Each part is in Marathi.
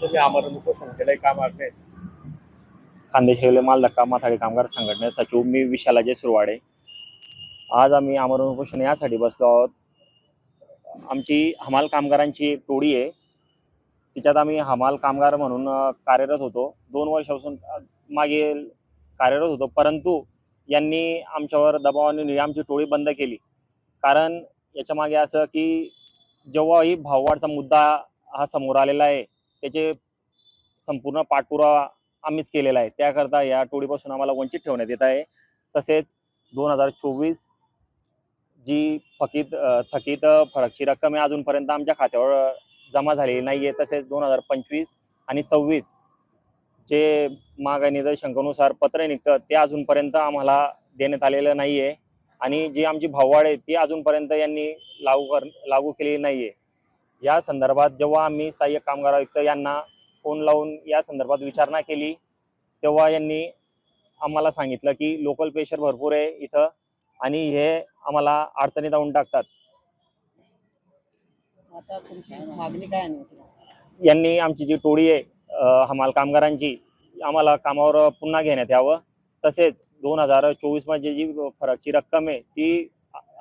तुम्ही आमरण उपोषण केलंय का मागणे? खानदेश रेल्वे मालधक्का माथाडी कामगार संघटने सचिव मी विशाल अजय सुरवाडे। आज आम्ही आमरण उपोषण यासाठी बसलो आहोत। आमची हमाल कामगारांची एक टोळी आहे, तिच्यात आम्ही हमाल कामगार म्हणून कार्यरत होतो। 2 वर्षापासून मागे कार्यरत होतो, परंतु यांनी आमच्यावर दबावाने आमची टोळी बंद केली। कारण याच्या मागे असं की जेव्हाही भाववाढचा मुद्दा हा समोर आलेला आहे, त्याचे संपूर्ण पाठपुरावा आम्हीच केलेला आहे। त्याकरता या टोळीपासून आम्हाला वंचित ठेवण्यात येत आहे। तसेच 2024 जी थकीत फरकची रक्कम आहे अजूनपर्यंत आमच्या खात्यावर जमा झालेली नाही आहे। तसेच 2025 आणि 26 जे मागणी निर्देशांकानुसार पत्र निघतं ते अजूनपर्यंत आम्हाला देण्यात आलेलं नाही आहे। आणि जी आमची भाववाढ आहे ती अजूनपर्यंत यांनी लागू केलेली नाही आहे। या संदर्भात जेव्हा आम्ही सहाय्यक कामगार आयुक्त यांना फोन लावून या संदर्भात विचारणा केली, तेव्हा यांनी आम्हाला सांगितलं की लोकल प्रेशर भरपूर आहे इथं आणि हे आम्हाला अडचणीत आणून टाकतात। आता तुमची मागणी काय आहे? यांनी आमची जी टोळी आहे हमाल कामगारांची, आम्हाला कामावर पुन्हा घेण्यात यावं। तसेच 2024 मध्ये जी फरकची रक्कम आहे ती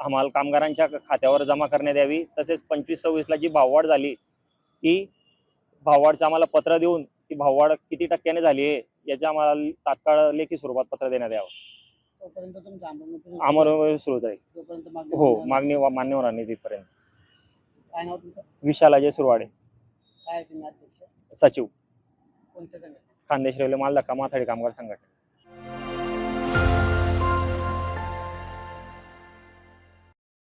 हमाल कामगारांच्या खात्यावर जमा करण्यात यावी। तसेच 25-26 ला जी भाववाढ झाली ती भाववाढचं आम्हाला पत्र देऊन ती भाववाढ किती टक्क्याने झाली आहे याचे आम्हाला तात्काळ लेखी स्वरूपात पत्र देण्यात यावं। तोपर्यंत तुमचं आमरण सुरू आहे। तोपर्यंत हो, मागणी मान्य होणार नाही तिथपर्यंत। काय नाव तुमचं? विशाल अजय सुरवाडे, काय तुम्ही अध्यक्ष? सचिव, कोणत्या संघटना? खानदेश रेल्वे मालधक्का माथाडी कामगार संघटना।